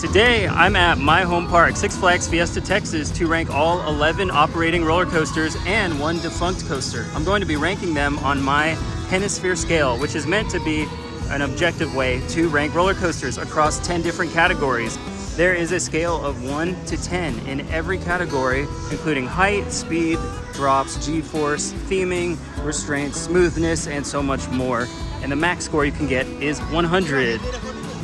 Today, I'm at my home park, Six Flags Fiesta, Texas, to rank all 11 operating roller coasters and one defunct coaster. I'm going to be ranking them on my Hennisphere scale, which is meant to be an objective way to rank roller coasters across 10 different categories. There is a scale of 1 to 10 in every category, including height, speed, drops, G-force, theming, restraints, smoothness, and so much more. And the max score you can get is 100.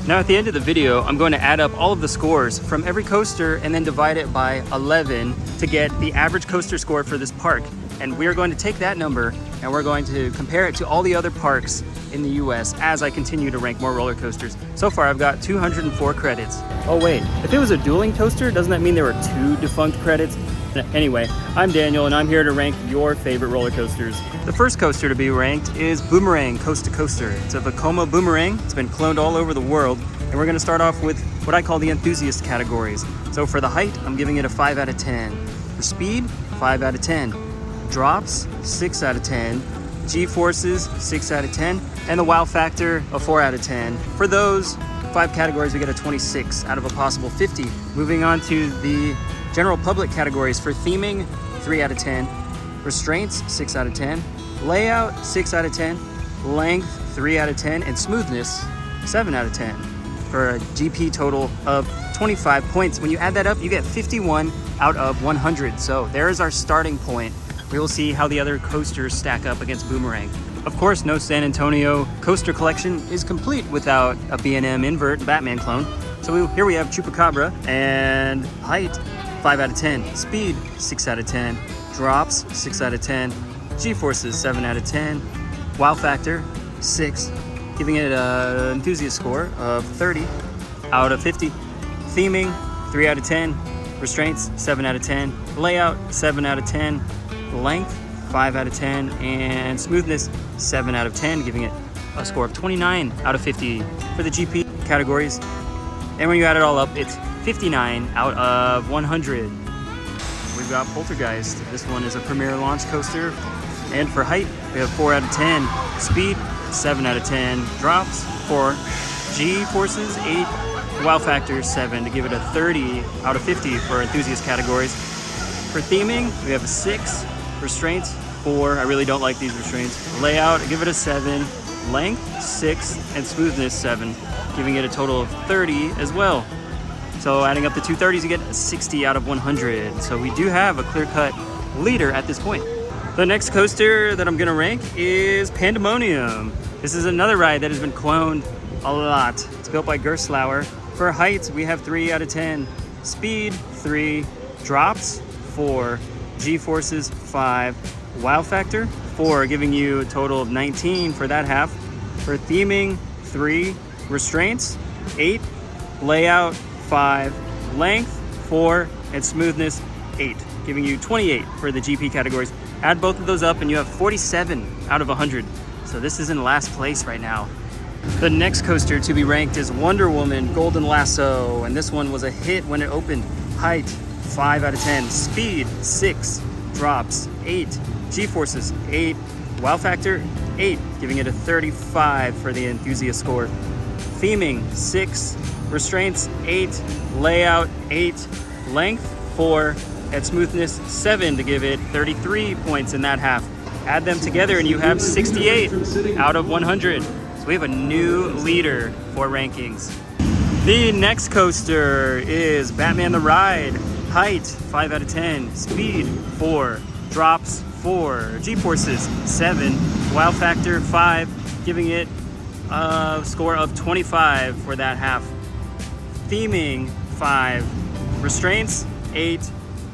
Now at the end of the video, I'm going to add up all of the scores from every coaster and then divide it by 11 to get the average coaster score for this park. And we are going to take that number and we're going to compare it to all the other parks in the US as I continue to rank more roller coasters. So far I've got 204 credits. Oh wait, if it was a dueling coaster, doesn't that mean there were 2 defunct credits? Anyway, I'm Daniel and I'm here to rank your favorite roller coasters. The first coaster to be ranked is Boomerang Coaster. It's a Vekoma boomerang. It's been cloned all over the world. And we're gonna start off with what I call the enthusiast categories. So for the height, I'm giving it a 5 out of 10. For speed, 5 out of 10. Drops, 6 out of 10. G-forces, 6 out of 10. And the wow factor, a 4 out of 10. For those 5 categories, we get a 26 out of a possible 50. Moving on to the general public categories. For theming, 3 out of 10. Restraints, 6 out of 10. Layout, 6 out of 10. Length, 3 out of 10. And smoothness, 7 out of 10. For a GP total of 25 points. When you add that up, you get 51 out of 100. So there's our starting point. We will see how the other coasters stack up against Boomerang. Of course, no San Antonio coaster collection is complete without a B&M invert Batman clone. So here we have Chupacabra, and height, 5 out of 10. Speed, 6 out of 10. Drops, 6 out of 10. G-forces, 7 out of 10. Wow factor, 6. Giving it an enthusiast score of 30 out of 50. Theming, 3 out of 10. Restraints, 7 out of 10. Layout, 7 out of 10. Length, 5 out of 10. And smoothness, 7 out of 10, giving it a score of 29 out of 50 for the GP categories. And when you add it all up, it's 59 out of 100. We've got Poltergeist. This one is a premier launch coaster. And for height, we have 4 out of 10. Speed, 7 out of 10. Drops, 4. G-forces, 8. Wow factor, 7 to give it a 30 out of 50 for enthusiast categories. For theming, we have a 6. Restraints, 4. I really don't like these restraints. Layout, I give it a 7. Length, 6. And smoothness, 7. Giving it a total of 30 as well. So adding up the 2 30s, you get 60 out of 100. So we do have a clear-cut leader at this point. The next coaster that I'm gonna rank is Pandemonium. This is another ride that has been cloned a lot. It's built by Gerstlauer. For height, we have 3 out of 10. Speed, 3. Drops, 4. G-forces, 5. Wow factor, 4, giving you a total of 19 for that half. For theming, 3. Restraints, 8. Layout, 5. Length, 4. And smoothness, 8, giving you 28 for the GP categories. Add both of those up and you have 47 out of 100. So this is in last place right now. The next coaster to be ranked is Wonder Woman Golden Lasso, and this one was a hit when it opened. Height, 5 out of 10. Speed, 6. Drops, 8. G-forces, 8. Wow factor, 8, giving it a 35 for the enthusiast score. Theming, 6. Restraints, 8. Layout, 8. Length, 4. And smoothness, 7 to give it 33 points in that half. Add them together and you have 68 out of 100. So we have a new leader for rankings. The next coaster is Batman the Ride. Height, 5 out of 10. Speed, 4. Drops, 4. G-forces, 7. Wow factor, 5, giving it a score of 25 for that half. Theming, 5. Restraints, 8.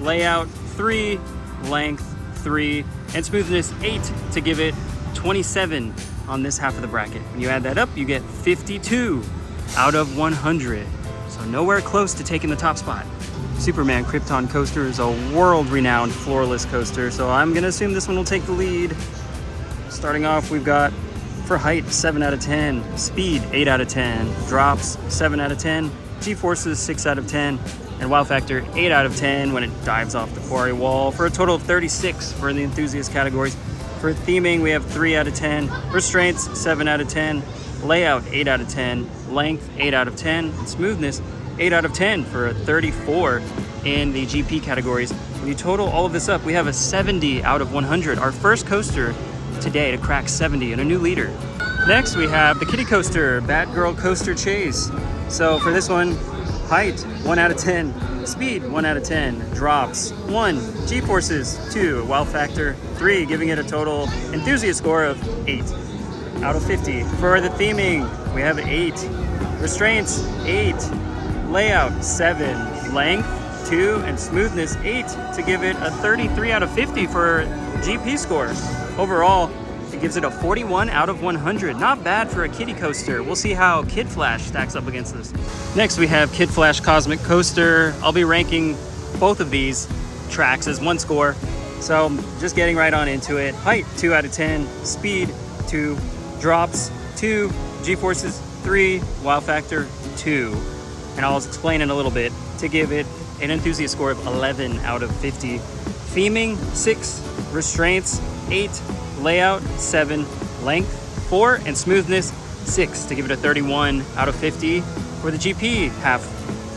Layout, 3. Length, 3. And smoothness, 8 to give it 27 on this half of the bracket. When you add that up, you get 52 out of 100. So nowhere close to taking the top spot. Superman Krypton Coaster is a world-renowned floorless coaster, so I'm gonna assume this one will take the lead. Starting off, we've got for height, 7 out of 10. Speed, 8 out of 10. Drops, 7 out of 10. G-forces, 6 out of 10. And wow factor, 8 out of 10 when it dives off the quarry wall, for a total of 36 for the enthusiast categories. For theming, we have 3 out of 10. Restraints, 7 out of 10. Layout, 8 out of 10. Length, 8 out of 10. And smoothness, 8 out of 10 for a 34 in the GP categories. When you total all of this up, we have a 70 out of 100. Our first coaster today to crack 70 and a new leader. Next, we have the kiddie coaster, Batgirl Coaster Chase. So for this one, height, 1 out of 10. Speed, 1 out of 10. Drops, 1. G-forces, 2. Wow factor, 3, giving it a total enthusiast score of 8 out of 50. For the theming, we have 8. Restraints, 8. Layout, 7. Length, 2. And smoothness, 8, to give it a 33 out of 50 for GP score. Overall, it gives it a 41 out of 100. Not bad for a kiddie coaster. We'll see how Kid Flash stacks up against this. Next, we have Kid Flash Cosmic Coaster. I'll be ranking both of these tracks as one score. So just getting right on into it. Height, 2 out of 10. Speed, 2. Drops, 2. G-forces, 3. Wow factor, 2. And I'll explain in a little bit to give it an enthusiast score of 11 out of 50. Theming, 6. Restraints, 8. Layout, 7. Length, 4. And smoothness, 6, to give it a 31 out of 50 for the GP half.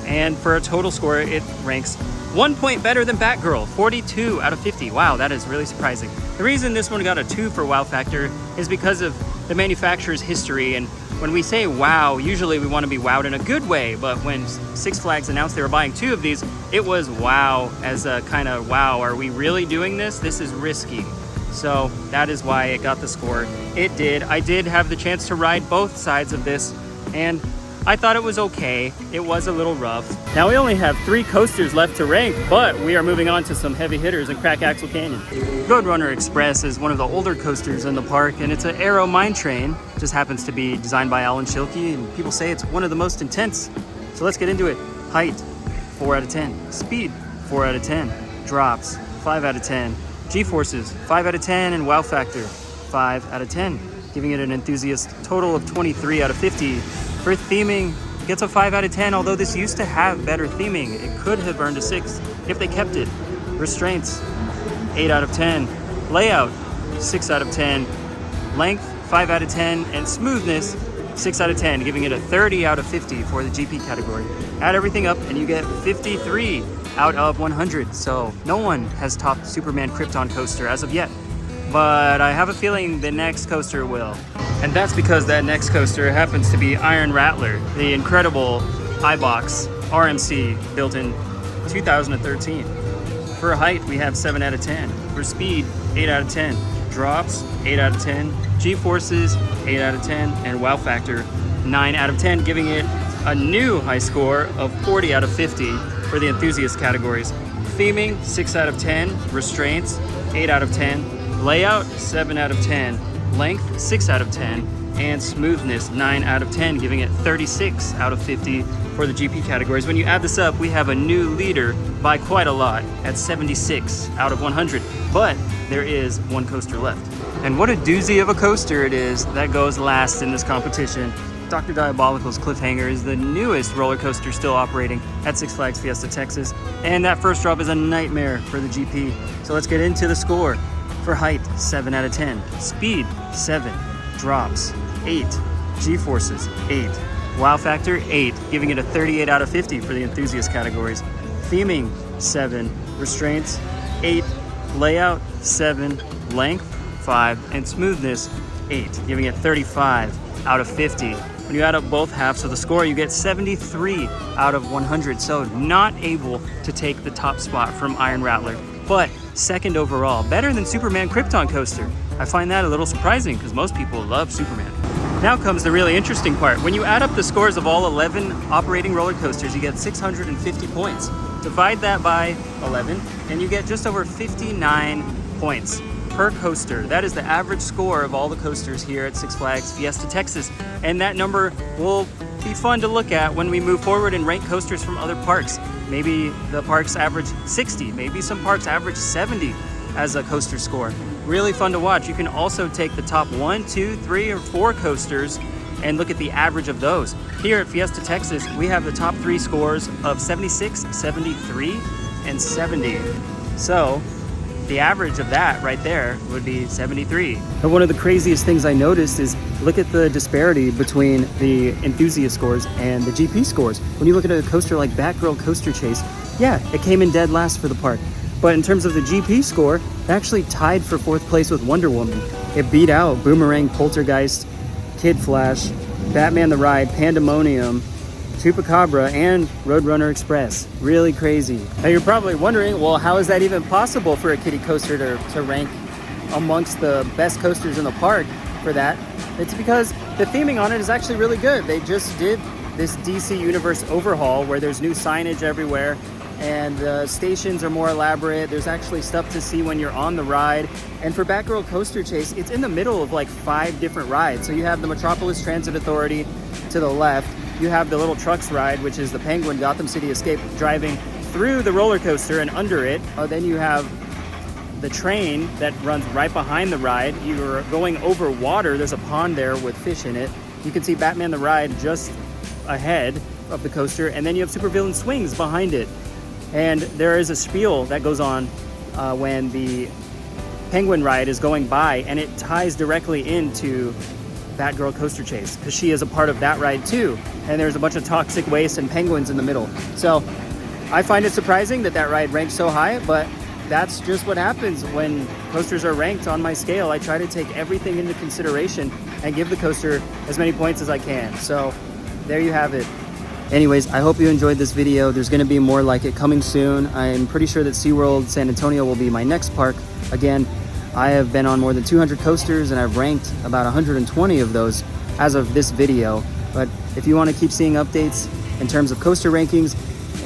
And for a total score, it ranks 1 point better than Batgirl, 42 out of 50. Wow, that is really surprising. The reason this one got a 2 for wow factor is because of the manufacturer's history. And when we say wow, usually we want to be wowed in a good way. But when Six Flags announced they were buying 2 of these, it was wow as a kind of, wow, are we really doing this? This is risky. So that is why it got the score it did. I did have the chance to ride both sides of this, and I thought it was okay. It was a little rough. Now we only have 3 coasters left to rank, but we are moving on to some heavy hitters in Crack Axle Canyon. Roadrunner Express is one of the older coasters in the park, and it's an aero mine train. Just happens to be designed by Alan Schilke, and people say it's one of the most intense. So let's get into it. Height, 4 out of 10. Speed, 4 out of 10. Drops, 5 out of 10. G-forces, 5 out of 10, and wow factor, 5 out of 10, giving it an enthusiast total of 23 out of 50. For theming, it gets a 5 out of 10, although this used to have better theming. It could have earned a 6 if they kept it. Restraints, 8 out of 10. Layout, 6 out of 10. Length, 5 out of 10, and smoothness, 6 out of 10, giving it a 30 out of 50 for the GP category. Add everything up and you get 53 out of 100. So no one has topped Superman Krypton Coaster as of yet, but I have a feeling the next coaster will. And that's because that next coaster happens to be Iron Rattler, the incredible iBox RMC built in 2013. For height, we have 7 out of 10. For speed, 8 out of 10. Drops, 8 out of 10. G-forces, 8 out of 10. And wow factor, 9 out of 10, giving it a new high score of 40 out of 50 for the enthusiast categories. Theming, 6 out of 10. Restraints, 8 out of 10. Layout, 7 out of 10. Length, 6 out of 10. And smoothness, 9 out of 10, giving it 36 out of 50 for the GP categories. When you add this up, we have a new leader by quite a lot at 76 out of 100. But there is one coaster left. And what a doozy of a coaster it is that goes last in this competition. Dr. Diabolical's Cliffhanger is the newest roller coaster still operating at Six Flags Fiesta, Texas. And that first drop is a nightmare for the GP. So let's get into the score. For height, 7 out of 10. Speed, 7. Drops, 8. G-forces, 8. Wow factor, 8, giving it a 38 out of 50 for the enthusiast categories. Theming, 7. Restraints, 8. Layout, 7. Length, 5. And smoothness, 8, giving it 35 out of 50. When you add up both halves of the score, you get 73 out of 100. So not able to take the top spot from Iron Rattler, but second overall. Better than Superman Krypton Coaster. I find that a little surprising because most people love Superman. Now comes the really interesting part. When you add up the scores of all 11 operating roller coasters, you get 650 points. Divide that by 11, and you get just over 59 points per coaster. That is the average score of all the coasters here at Six Flags Fiesta, Texas. And that number will be fun to look at when we move forward and rank coasters from other parks. Maybe the parks average 60, maybe some parks average 70 as a coaster score. Really fun to watch. You can also take the top 1, 2, 3, or 4 coasters and look at the average of those. Here at Fiesta, Texas, we have the top 3 scores of 76, 73, and 70. So the average of that right there would be 73. But one of the craziest things I noticed is look at the disparity between the enthusiast scores and the GP scores. When you look at a coaster like Batgirl Coaster Chase, yeah, it came in dead last for the park. But in terms of the GP score, it actually tied for 4th place with Wonder Woman. It beat out Boomerang, Poltergeist, Kid Flash, Batman the Ride, Pandemonium, Chupacabra, and Roadrunner Express. Really crazy. Now you're probably wondering, well, how is that even possible for a kiddie coaster to rank amongst the best coasters in the park for that? It's because the theming on it is actually really good. They just did this DC Universe overhaul where there's new signage everywhere and the stations are more elaborate. There's actually stuff to see when you're on the ride. And for Batgirl Coaster Chase, it's in the middle of like 5 different rides. So you have the Metropolis Transit Authority to the left. You have the little trucks ride, which is the Penguin Gotham City Escape, driving through the roller coaster and under it. Then you have the train that runs right behind the ride. You're going over water. There's a pond there with fish in it. You can see Batman the Ride just ahead of the coaster. And then you have Supervillain Swings behind it. And there is a spiel that goes on when the Penguin ride is going by, and it ties directly into Batgirl Coaster Chase because she is a part of that ride too. And there's a bunch of toxic waste and penguins in the middle. So I find it surprising that that ride ranks so high, but that's just what happens when coasters are ranked on my scale. I try to take everything into consideration and give the coaster as many points as I can. So there you have it. Anyways, I hope you enjoyed this video. There's going to be more like it coming soon. I'm pretty sure that SeaWorld San Antonio will be my next park. Again, I have been on more than 200 coasters and I've ranked about 120 of those as of this video. But if you want to keep seeing updates in terms of coaster rankings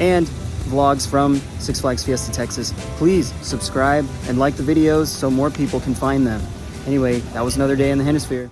and vlogs from Six Flags Fiesta Texas, please subscribe and like the videos so more people can find them. Anyway, that was another day in the Hennisphere.